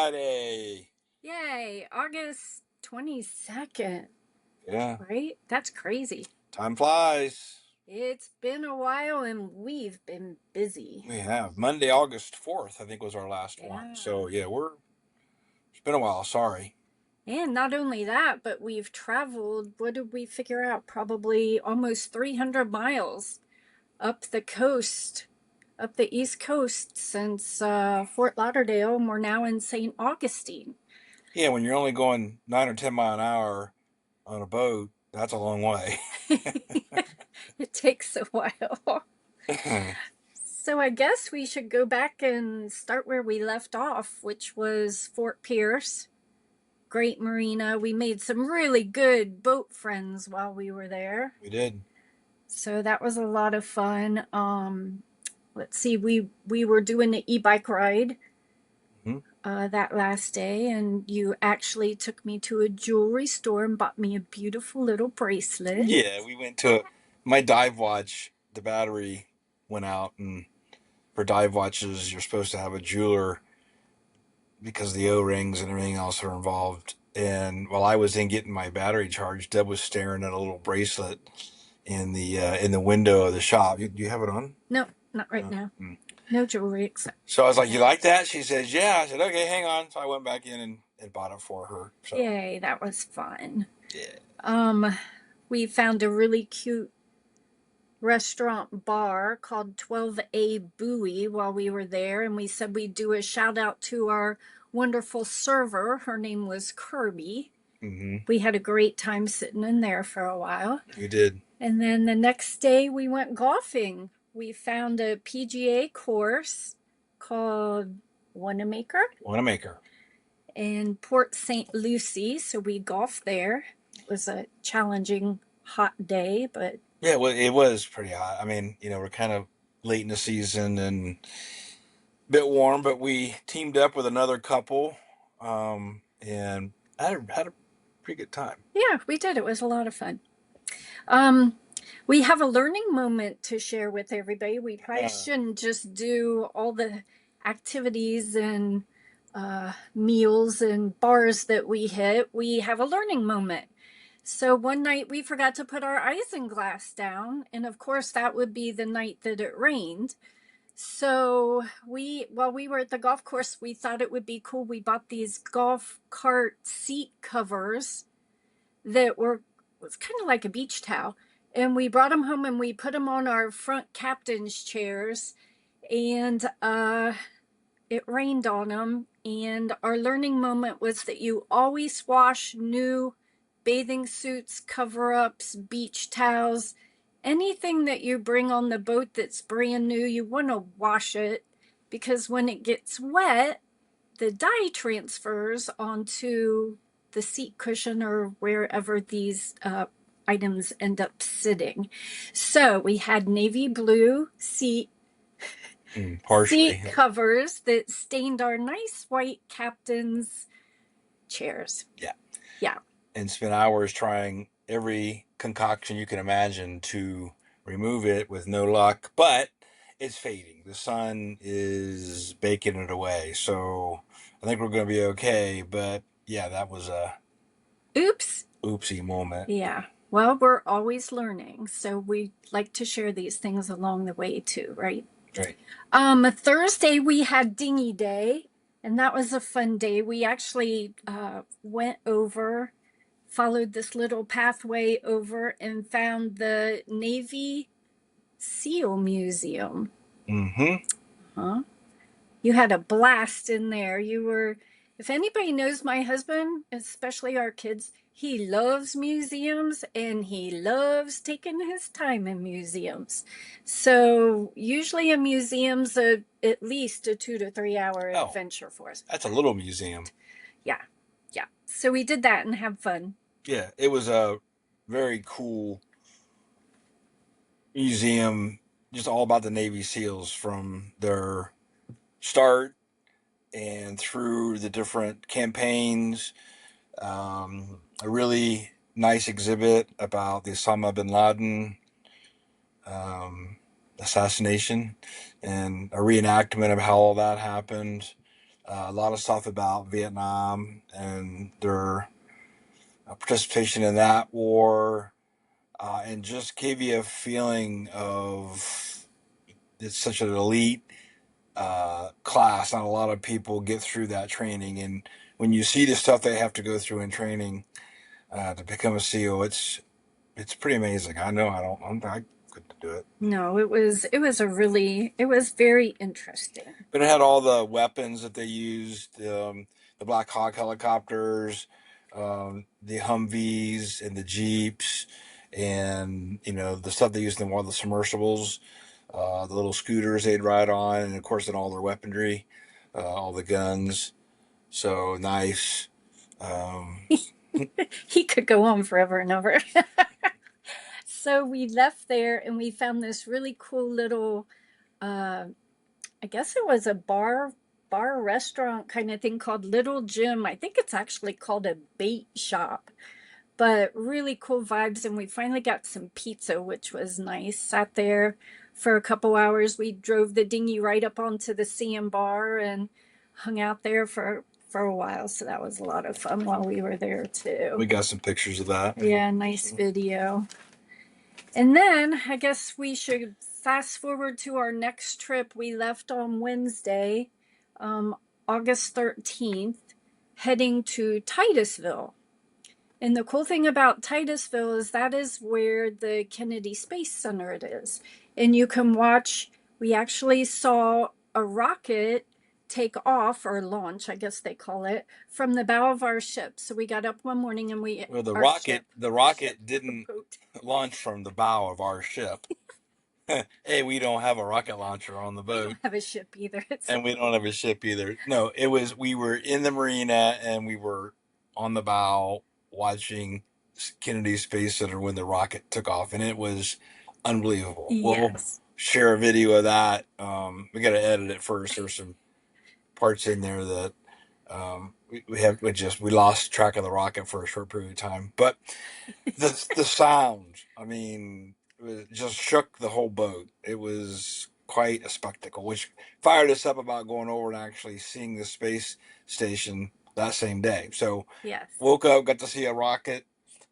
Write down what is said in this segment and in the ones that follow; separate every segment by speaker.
Speaker 1: Friday.
Speaker 2: Yay, August 22nd.
Speaker 1: Yeah.
Speaker 2: Right? That's crazy.
Speaker 1: Time flies.
Speaker 2: It's been a while and we've been busy.
Speaker 1: We have. Monday, August 4th, I think was our last one. So, it's been a while. Sorry.
Speaker 2: And not only that, but we've traveled, what did we figure out? Probably almost 300 miles up the coast, up the East Coast since Fort Lauderdale. And we're now in St. Augustine.
Speaker 1: Yeah, when you're only going 9 or 10 mile an hour on a boat, that's a long way.
Speaker 2: It takes a while. So I guess we should go back and start where we left off, which was Fort Pierce. Great marina. We made some really good boat friends while we were there.
Speaker 1: We did.
Speaker 2: So that was a lot of fun. Let's see, we were doing the e-bike ride that last day, and you actually took me to a jewelry store and bought me a beautiful little bracelet.
Speaker 1: Yeah, we went to my dive watch. The battery went out, and for dive watches, you're supposed to have a jeweler because the O-rings and everything else are involved. And while I was in getting my battery charged, Deb was staring at a little bracelet in the window of the shop. Do you have it on?
Speaker 2: No, not right now. No jewelry except.
Speaker 1: So I was like, "You like that?" She says, "Yeah." I said, "Okay, hang on." So I went back in and bought it for her. So.
Speaker 2: Yay, that was fun.
Speaker 1: Yeah.
Speaker 2: We found a really cute restaurant bar called 12A Buoy while we were there, and we said we'd do a shout out to our wonderful server. Her name was Kirby. We had a great time sitting in there for a while.
Speaker 1: We did.
Speaker 2: And then the next day we went golfing. We found a PGA course called
Speaker 1: Wanamaker.
Speaker 2: In Port St. Lucie, so we golfed there. It was a challenging, hot day, but
Speaker 1: yeah, well, it was pretty hot. I mean, we're kind of late in the season and a bit warm, but we teamed up with another couple and had a pretty good time.
Speaker 2: Yeah, we did. It was a lot of fun. We have a learning moment to share with everybody. We probably shouldn't just do all the activities and meals and bars that we hit. We have a learning moment. So one night we forgot to put our isinglass down, and of course that would be the night that it rained. So while we were at the golf course, we thought it would be cool. We bought these golf cart seat covers that was kind of like a beach towel. And we brought them home and we put them on our front captain's chairs, and it rained on them. And our learning moment was that you always wash new bathing suits, cover-ups, beach towels, anything that you bring on the boat that's brand new, you want to wash it, because when it gets wet, the dye transfers onto the seat cushion or wherever these items end up sitting. So we had navy blue seat covers that stained our nice white captain's chairs. Yeah.
Speaker 1: And spent hours trying every concoction you can imagine to remove it with no luck, but it's fading. The sun is baking it away. So I think we're going to be okay. But yeah, that was a oopsie moment.
Speaker 2: Yeah. Well, we're always learning. So we like to share these things along the way too, right?
Speaker 1: Right.
Speaker 2: Thursday we had dinghy day, and that was a fun day. We actually went over, followed this little pathway over, and found the Navy SEAL Museum. You had a blast in there. If anybody knows my husband, especially our kids, he loves museums and he loves taking his time in museums. So usually a museum's at least a 2 to 3 hour adventure for us.
Speaker 1: That's a little museum.
Speaker 2: Yeah. So we did that and had fun.
Speaker 1: Yeah, it was a very cool museum, just all about the Navy SEALs from their start and through the different campaigns. A really nice exhibit about the Osama bin Laden assassination and a reenactment of how all that happened. a lot of stuff about Vietnam and their participation in that war, and just gave you a feeling of it's such an elite class. Not a lot of people get through that training, and when you see the stuff they have to go through in training to become a SEAL, it's pretty amazing. I know I couldn't do it.
Speaker 2: No, it was very interesting.
Speaker 1: But it had all the weapons that they used, the Black Hawk helicopters, the Humvees and the Jeeps, and the stuff they used in all the submersibles, the little scooters they'd ride on, and of course then all their weaponry, all the guns. So nice. Um,
Speaker 2: He could go on forever and ever. So we left there and we found this really cool little uh I guess it was a bar restaurant kind of thing called Little Jim. I think it's actually called a bait shop, but really cool vibes. And we finally got some pizza, which was nice. Sat there for a couple hours. We drove the dinghy right up onto the sandbar and hung out there for a while. So that was a lot of fun while we were there too.
Speaker 1: we got some pictures of that.
Speaker 2: Yeah, nice video. And then I guess we should fast forward to our next trip. We left on Wednesday, um, August 13th, heading to Titusville. And the cool thing about Titusville is that is where the Kennedy Space Center it is. And you can watch, we actually saw a rocket take off or launch, I guess they call it, from the bow of our ship. So we got up one morning and
Speaker 1: Well, the
Speaker 2: our
Speaker 1: rocket
Speaker 2: ship,
Speaker 1: the
Speaker 2: our ship,
Speaker 1: rocket
Speaker 2: the
Speaker 1: didn't
Speaker 2: boat.
Speaker 1: launch from the bow of our ship. Hey, we don't have a rocket launcher on the
Speaker 2: We
Speaker 1: boat.
Speaker 2: don't have a ship either. It's
Speaker 1: And we don't have a ship either. No, we were in the marina and we were on the bow watching Kennedy Space Center when the rocket took off, and it was unbelievable. We'll
Speaker 2: yes.
Speaker 1: share a video of that. We got to edit it first. There's some parts in there that we lost track of the rocket for a short period of time, but the sound, I mean, it just shook the whole boat. It was quite a spectacle, which fired us up about going over and actually seeing the space station that same day. So
Speaker 2: Yes.
Speaker 1: woke up, got to see a rocket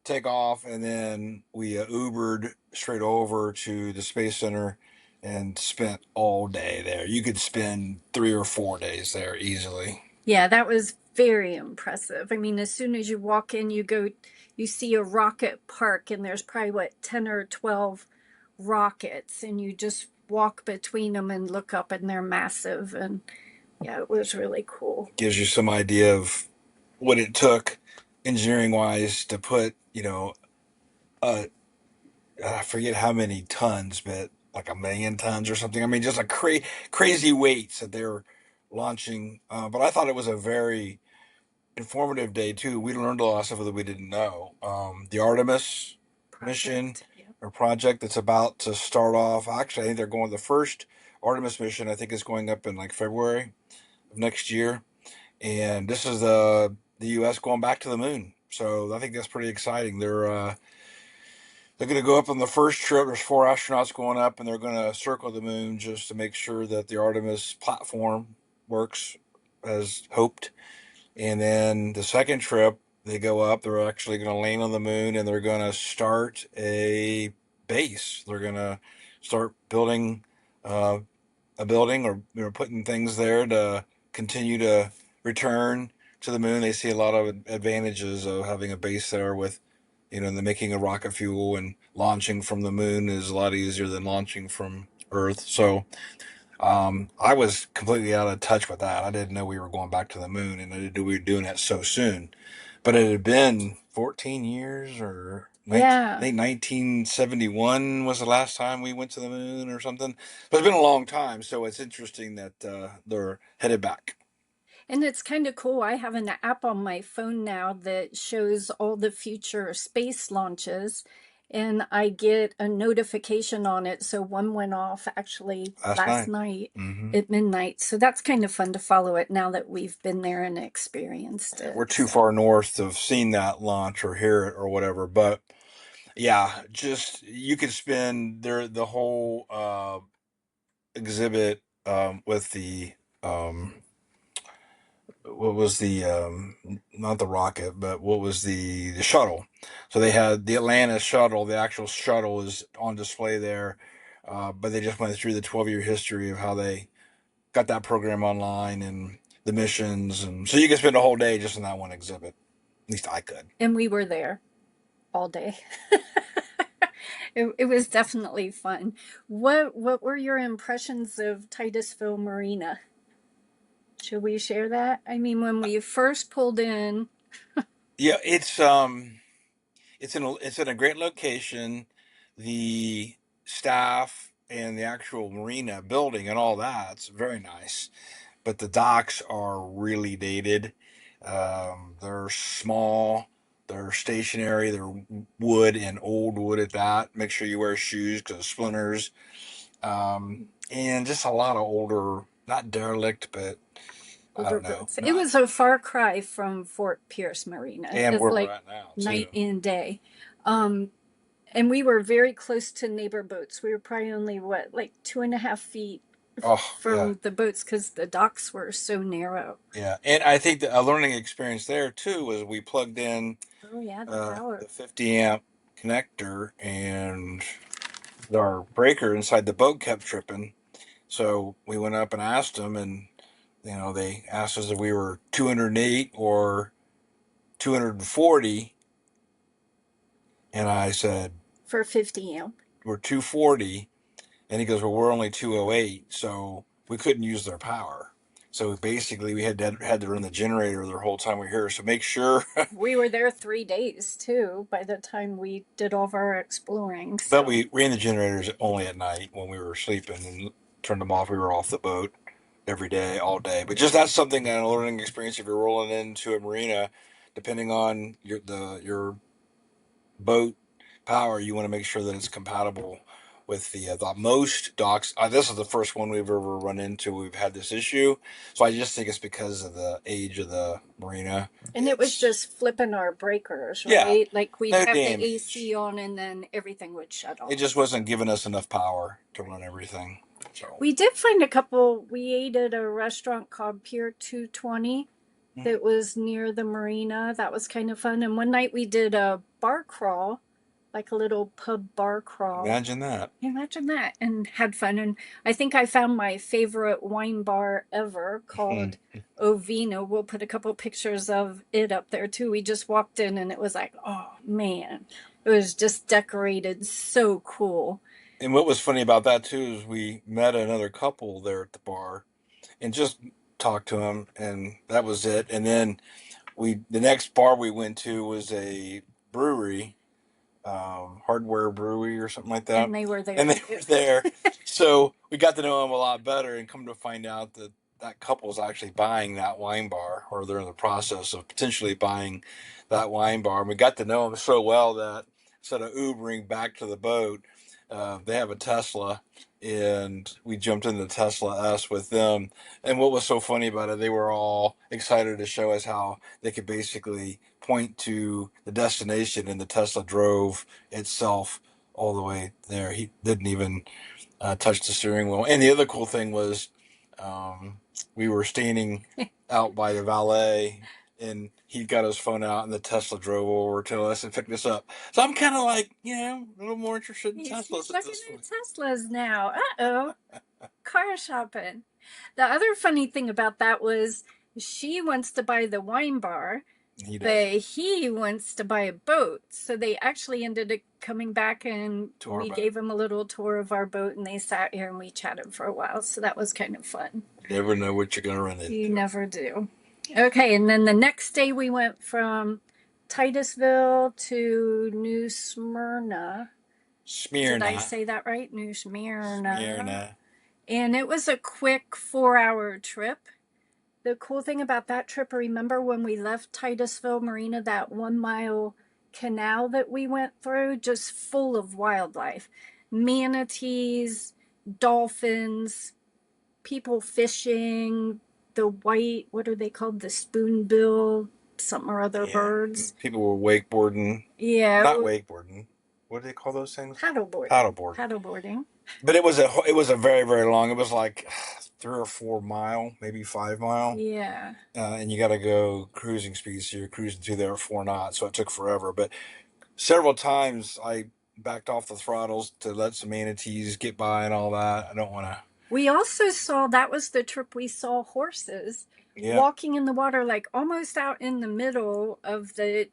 Speaker 1: take off, and then we Ubered straight over to the Space Center and spent all day there. You could spend 3 or 4 days there easily.
Speaker 2: Yeah, that was very impressive. I mean, as soon as you walk in, you see a rocket park, and there's probably what, 10 or 12 rockets, and you just walk between them and look up, and they're massive. And yeah, it was really cool.
Speaker 1: Gives you some idea of what it took engineering wise to put, uh, I forget how many tons, but like 1 million tons or something. I mean, just like crazy weights that they're launching. But I thought it was a very informative day too. We learned a lot of stuff that we didn't know. The Artemis mission
Speaker 2: Project. Yeah.
Speaker 1: or project that's about to start off. Actually, I think they're going the first Artemis mission. I think is going up in like February of next year, and this is the U.S. going back to the moon. So I think that's pretty exciting. They're going to go up on the first trip. There's 4 astronauts going up, and they're going to circle the moon just to make sure that the Artemis platform works as hoped. And then the second trip, they go up. They're actually going to land on the moon, and they're going to start a base. They're going to start building uh, a building, or putting things there to continue to return to the moon. They see a lot of advantages of having a base there with, the making of rocket fuel, and launching from the moon is a lot easier than launching from Earth. So I was completely out of touch with that. I didn't know we were going back to the moon, and I didn't know we were doing that so soon. But it had been 14 years, or 19, I
Speaker 2: Yeah.
Speaker 1: think 1971 was the last time we went to the moon or something. But it's been a long time, so it's interesting that they're headed back.
Speaker 2: And it's kind of cool. I have an app on my phone now that shows all the future space launches, and I get a notification on it. So one went off actually
Speaker 1: Last
Speaker 2: last
Speaker 1: night.
Speaker 2: night
Speaker 1: Mm-hmm.
Speaker 2: at midnight. So that's kind of fun to follow it now that we've been there and experienced
Speaker 1: We're
Speaker 2: it.
Speaker 1: too
Speaker 2: So
Speaker 1: far north to have seen that launch or hear it or whatever, but yeah, just you could spend the whole exhibit with the um, what was the not the rocket, but what was the shuttle? So they had the Atlantis shuttle. The actual shuttle is on display there, but they just went through the 12-year history of how they got that program online and the missions, and so you can spend a whole day just in that one exhibit. At least I could.
Speaker 2: And we were there all day. It was definitely fun. What were your impressions of Titusville Marina? Should we share that? I mean, when we first pulled in,
Speaker 1: Yeah, it's in a great location. The staff and the actual marina building and all that's very nice, but the docks are really dated. They're small, they're stationary, they're wood and old wood at that. Make sure you wear shoes because of splinters. And just a lot of older, not derelict, but I
Speaker 2: older
Speaker 1: don't know,
Speaker 2: boats. It
Speaker 1: not.
Speaker 2: was a far cry from Fort Pierce Marina.
Speaker 1: And
Speaker 2: It's
Speaker 1: where we're
Speaker 2: like
Speaker 1: at now too.
Speaker 2: night and day. Um, and we were very close to neighbor boats. We were probably only what, like 2.5 feet
Speaker 1: Oh yeah,
Speaker 2: from the boats because the docks were so narrow.
Speaker 1: yeah. And I think a learning experience there too was we plugged in
Speaker 2: Oh yeah, the power.
Speaker 1: the 50 amp connector, and our breaker inside the boat kept tripping. So we went up and asked them, and they asked us if we were 208 or 240, and I said
Speaker 2: For 50 amp.
Speaker 1: we're 240, and he goes, well, we're only 208, so we couldn't use their power. So basically, we had to run the generator the whole time we were here. So make sure.
Speaker 2: We were there 3 days too by the time we did all of our exploring.
Speaker 1: But
Speaker 2: So
Speaker 1: we ran the generators only at night when we were sleeping and turned them off. We were off the boat every day, all day. But just that's something, a learning experience if you're rolling into a marina, depending on your boat power, you want to make sure that it's compatible with the most docks. This is the first one we've ever run into. We've had this issue, so I just think it's because of the age of the marina.
Speaker 2: and it was just flipping our breakers,
Speaker 1: Yeah,
Speaker 2: right? Like we'd
Speaker 1: no
Speaker 2: have the
Speaker 1: damage.
Speaker 2: AC on and then everything would shut
Speaker 1: It
Speaker 2: off.
Speaker 1: just wasn't giving us enough power to run everything. So.
Speaker 2: We did find a couple. We ate at a restaurant called Pier 220 that was near the marina. That was kind of fun. And one night we did a bar crawl, like a little pub bar crawl.
Speaker 1: Imagine that.
Speaker 2: Imagine that, and had fun. And I think I found my favorite wine bar ever called Ovina. We'll put a couple pictures of it up there too. We just walked in and it was like, oh man, it was just decorated so cool.
Speaker 1: And what was funny about that too is we met another couple there at the bar and just talked to them, and that was it. And then the next bar we went to was a brewery, hardware brewery or something like that,
Speaker 2: And they were there
Speaker 1: and they
Speaker 2: too.
Speaker 1: were there. So we got to know them a lot better, and come to find out that that couple is actually buying that wine bar, or they're in the process of potentially buying that wine bar. And we got to know them so well that instead of Ubering back to the boat, they have a Tesla, and we jumped in the Tesla S with them. And what was so funny about it, they were all excited to show us how they could basically point to the destination, and the Tesla drove itself all the way there. He didn't even touch the steering wheel. And the other cool thing was, we were standing out by the valet, and he got his phone out, and the Tesla drove over to us and picked us up. So I'm kind of like, a little more interested in
Speaker 2: He's
Speaker 1: Teslas at
Speaker 2: looking
Speaker 1: this point.
Speaker 2: at Teslas now. Uh-oh. Car shopping. The other funny thing about that was she wants to buy the wine bar, but he wants to buy a boat. So they actually ended up coming back, and we gave him a little tour of our boat, and they sat here and we chatted for a while. So that was kind of fun.
Speaker 1: You never know what you're going to run into.
Speaker 2: You never do. Okay, and then the next day we went from Titusville to New Smyrna.
Speaker 1: Smyrna.
Speaker 2: Did I say that right? New Smyrna.
Speaker 1: Smyrna.
Speaker 2: And it was a quick 4 hour trip. The cool thing about that trip, remember when we left Titusville Marina, that 1 mile canal that we went through, just full of wildlife, manatees, dolphins, people fishing, the white, what are they called? The spoonbill, something or other birds.
Speaker 1: People were wakeboarding.
Speaker 2: Yeah.
Speaker 1: Not wakeboarding. what do they call those things?
Speaker 2: Paddleboarding.
Speaker 1: Paddleboard.
Speaker 2: Paddleboarding.
Speaker 1: But it was a very, very long. It was like 3 or 4 mile, maybe 5 mile.
Speaker 2: Yeah.
Speaker 1: And you got to go cruising speed, so you're cruising through there at 4 knots. So it took forever. But several times I backed off the throttles to let some manatees get by and all that. I don't want to.
Speaker 2: We also saw, that was the trip we saw horses walking in the water, like almost out in the middle of the,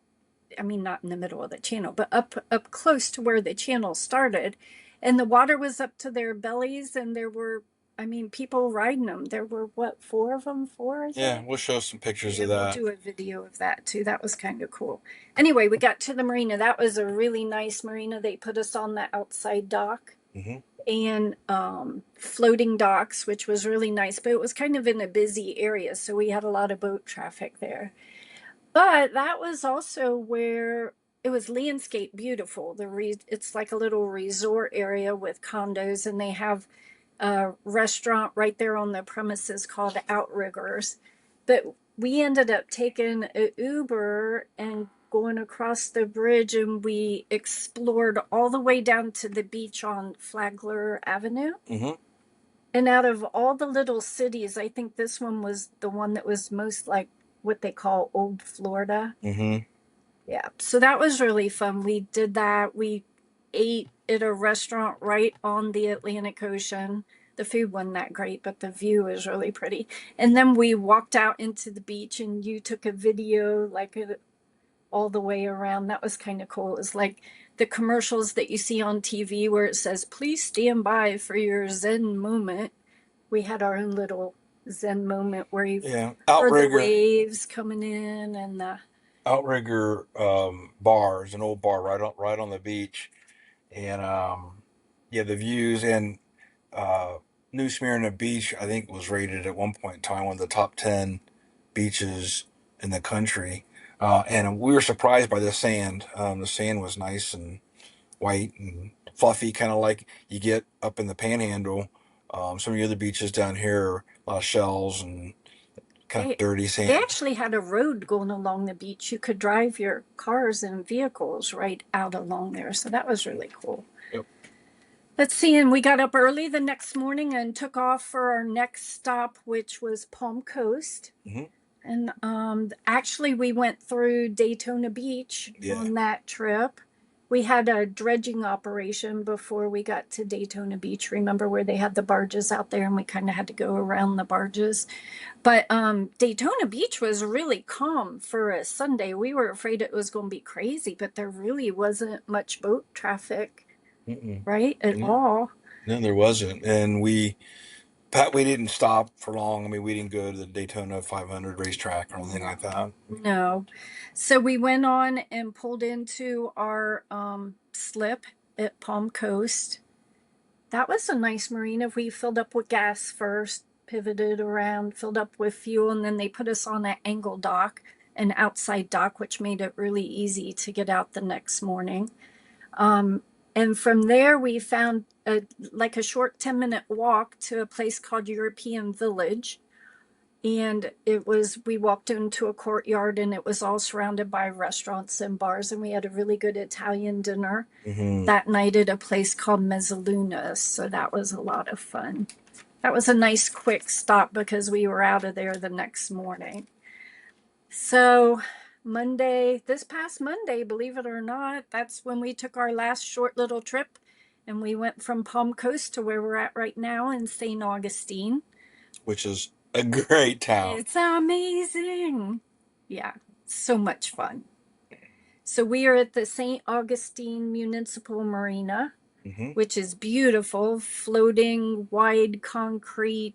Speaker 2: I mean, not in the middle of the channel, but up close to where the channel started. And the water was up to their bellies, and there were, I mean, people riding them. There were what, four of them? Four, I think?
Speaker 1: Yeah, we'll show some pictures of
Speaker 2: We'll
Speaker 1: that.
Speaker 2: do a video of that too. That was kind of cool. Anyway, we got to the marina. That was a really nice marina. They put us on the outside dock.
Speaker 1: Mm-hmm.
Speaker 2: And floating docks, which was really nice, but it was kind of in a busy area, so we had a lot of boat traffic there. But that was also where it was landscape beautiful. It's like a little resort area with condos, and they have a restaurant right there on the premises called Outriggers. But we ended up taking an Uber and going across the bridge, and we explored all the way down to the beach on Flagler Avenue.
Speaker 1: Mm-hmm.
Speaker 2: And out of all the little cities, I think this one was the one that was most like what they call old Florida.
Speaker 1: Mm-hmm.
Speaker 2: Yeah. So that was really fun. We did that. We ate at a restaurant right on the Atlantic Ocean. The food wasn't that great, but the view is really pretty. And then we walked out into the beach, and you took a video like all the way around. That was kind of cool. It's like the commercials that you see on TV where it says, please stand by for your Zen moment. We had our own little Zen moment where you heard the waves coming in, and the
Speaker 1: Outrigger bar is an old bar right on the beach. And the views, and New Smyrna Beach, I think, was rated at one point in time one of the top 10 beaches in the country. And we were surprised by the sand. The sand was nice and white and fluffy, kind of like you get up in the Panhandle. Some of the other beaches down here, a lot of shells and kind of dirty sand.
Speaker 2: They actually had a road going along the beach. You could drive your cars and vehicles right out along there. So that was really cool.
Speaker 1: Yep.
Speaker 2: Let's see. And we got up early the next morning and took off for our next stop, which was Palm Coast.
Speaker 1: Mm-hmm.
Speaker 2: And actually, we went through Daytona Beach on that trip. We had a dredging operation before we got to Daytona Beach. Remember where they had the barges out there, and we kind of had to go around the barges. But Daytona Beach was really calm for a Sunday. We were afraid it was going to be crazy, but there really wasn't much boat traffic, right, at all.
Speaker 1: No, there wasn't. And we didn't stop for long. I mean, we didn't go to the Daytona 500 racetrack or anything like that.
Speaker 2: No. So we went on and pulled into our slip at Palm Coast. That was a nice marina. We filled up with gas first, pivoted around, filled up with fuel, and then they put us on an angle dock, an outside dock, which made it really easy to get out the next morning. And from there, we found a short 10-minute walk to a place called European Village. And we walked into a courtyard, and it was all surrounded by restaurants and bars. And we had a really good Italian dinner that night at a place called Mezzaluna. So that was a lot of fun. That was a nice quick stop because we were out of there the next morning. So this past Monday, believe it or not, that's when we took our last short little trip, and we went from Palm Coast to where we're at right now in St. Augustine.
Speaker 1: Which is a great town.
Speaker 2: It's amazing. Yeah, so much fun. So we are at the St. Augustine Municipal Marina, which is beautiful, floating, wide concrete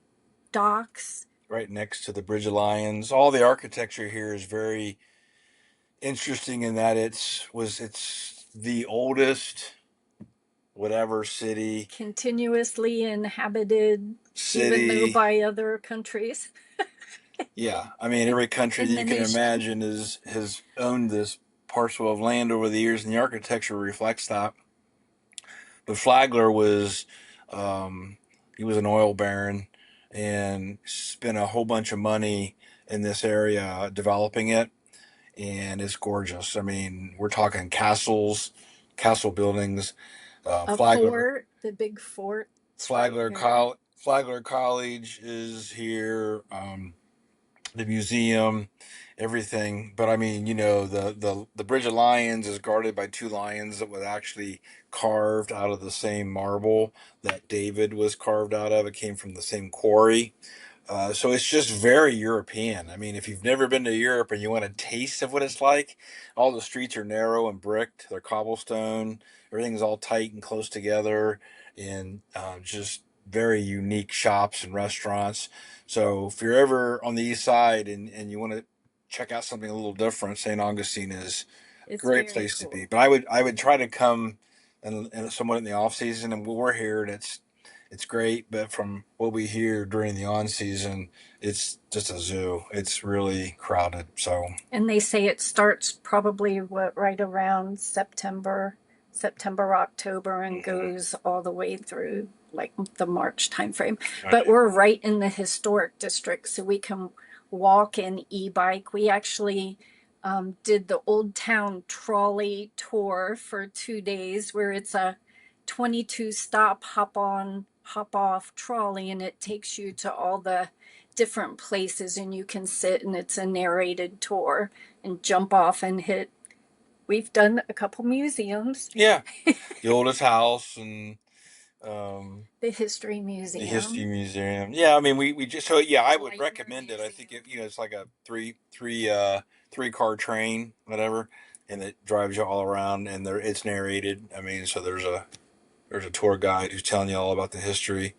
Speaker 2: docks.
Speaker 1: Right next to the Bridge of Lions. All the architecture here is very interesting in that it's the oldest city
Speaker 2: continuously inhabited
Speaker 1: city,
Speaker 2: even though by other countries.
Speaker 1: Yeah, I mean, every country that you can imagine has owned this parcel of land over the years, and the architecture reflects that. But Flagler was he was an oil baron and spent a whole bunch of money in this area developing it, and it's gorgeous. I mean, we're talking castles, castle buildings.
Speaker 2: A
Speaker 1: Flagler
Speaker 2: fort, the big fort.
Speaker 1: Flagler Flagler College is here. The museum, everything. But I mean, the Bridge of Lions is guarded by two lions that was actually carved out of the same marble that David was carved out of. It came from the same quarry. So it's just very European. I mean, if you've never been to Europe and you want a taste of what it's like, all the streets are narrow and bricked. They're cobblestone. Everything's all tight and close together, and just very unique shops and restaurants. So if you're ever on the east side and you want to check out something a little different, St. Augustine is a great place to be. But I would try to come and somewhat in the off season, and we're here, and it's great, but from what we hear during the on season, it's just a zoo. It's really crowded. So,
Speaker 2: And they say it starts probably right around September, October, and goes all the way through like the March timeframe.
Speaker 1: okay.
Speaker 2: But we're right in the historic district, so we can walk and e-bike. We actually did the Old Town trolley tour for 2 days, where it's a 22 stop hop on, hop off trolley, and it takes you to all the different places, and you can sit, and it's a narrated tour and jump off and hit. We've done a couple museums.
Speaker 1: Yeah, the oldest house and
Speaker 2: The History Museum.
Speaker 1: the history museum. Yeah, I mean we just so yeah, I would recommend it. I think it's like a three car train, whatever, and it drives you all around, and it's narrated. I mean, so there's a tour guide who's telling you all about the history.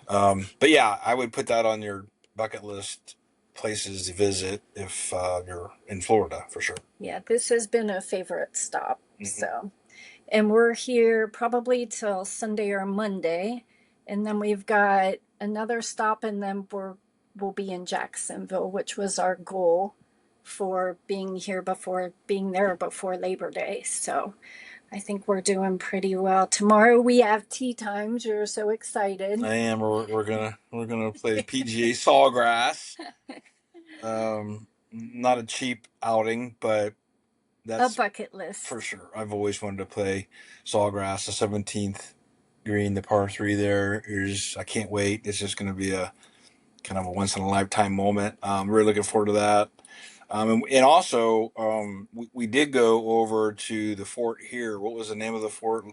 Speaker 1: But yeah, I would put that on your bucket list places to visit if you're in Florida for sure.
Speaker 2: Yeah, this has been a favorite stop. So, and we're here probably till Sunday or Monday, and then we've got another stop, and then we'll be in Jacksonville, which was our goal for being there before Labor Day. So I think we're doing pretty well. Tomorrow we have tea times. You're so excited.
Speaker 1: I am. We're gonna play PGA Sawgrass. Not a cheap outing, but that's
Speaker 2: a bucket list
Speaker 1: for sure. I've always wanted to play Sawgrass. The 17th green, the par 3 there is. I can't wait. It's just gonna be a kind of a once in a lifetime moment. Really looking forward to that. And also, we did go over to the fort here. What was the name of the fort?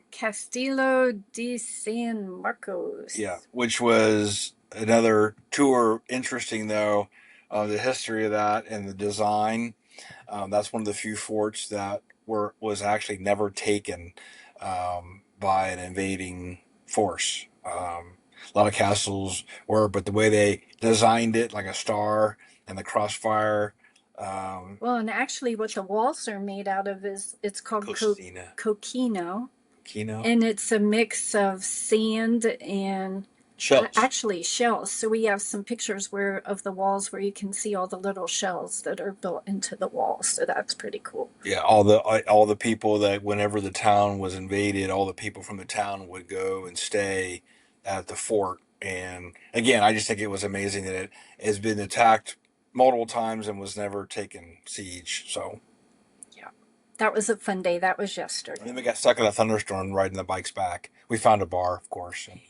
Speaker 2: Castillo de San Marcos.
Speaker 1: Yeah, which was another tour. Interesting, though, the history of that and the design. That's one of the few forts that was actually never taken by an invading force. A lot of castles were, but the way they designed it, like a star and the crossfire.
Speaker 2: Well, and actually, what the walls are made out of it's called coquino, and it's a mix of sand and
Speaker 1: shells.
Speaker 2: Actually, shells. So we have some pictures of the walls where you can see all the little shells that are built into the walls. So that's pretty cool.
Speaker 1: Yeah, all the people that whenever the town was invaded, all the people from the town would go and stay at the fort. And again, I just think it was amazing that it has been attacked multiple times and was never taken siege. So
Speaker 2: yeah, that was a fun day. That was yesterday.
Speaker 1: And then we got stuck in a thunderstorm riding the bikes back. We found a bar, of course, and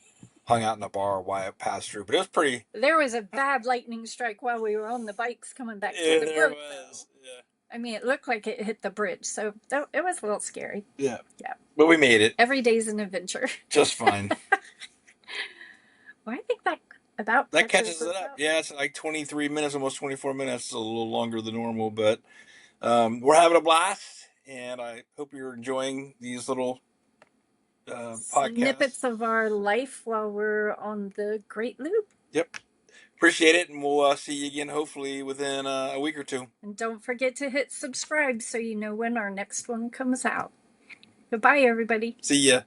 Speaker 1: hung out in a bar while it passed through. But it was pretty.
Speaker 2: There was a bad lightning strike while we were on the bikes coming back to the
Speaker 1: there
Speaker 2: boat.
Speaker 1: was. Yeah.
Speaker 2: I mean, it looked like it hit the bridge, so it was a little scary.
Speaker 1: Yeah.
Speaker 2: Yeah.
Speaker 1: But we made it.
Speaker 2: Every day's an adventure.
Speaker 1: Just fine.
Speaker 2: Well, I think that
Speaker 1: catches it up. Yeah, it's like 23 minutes, almost 24 minutes. It's a little longer than normal, but we're having a blast, and I hope you're enjoying these little podcasts.
Speaker 2: Snippets of our life while we're on the Great Loop.
Speaker 1: Yep. Appreciate it, and we'll see you again hopefully within a week or two.
Speaker 2: And don't forget to hit subscribe so you know when our next one comes out. Goodbye, everybody.
Speaker 1: See ya.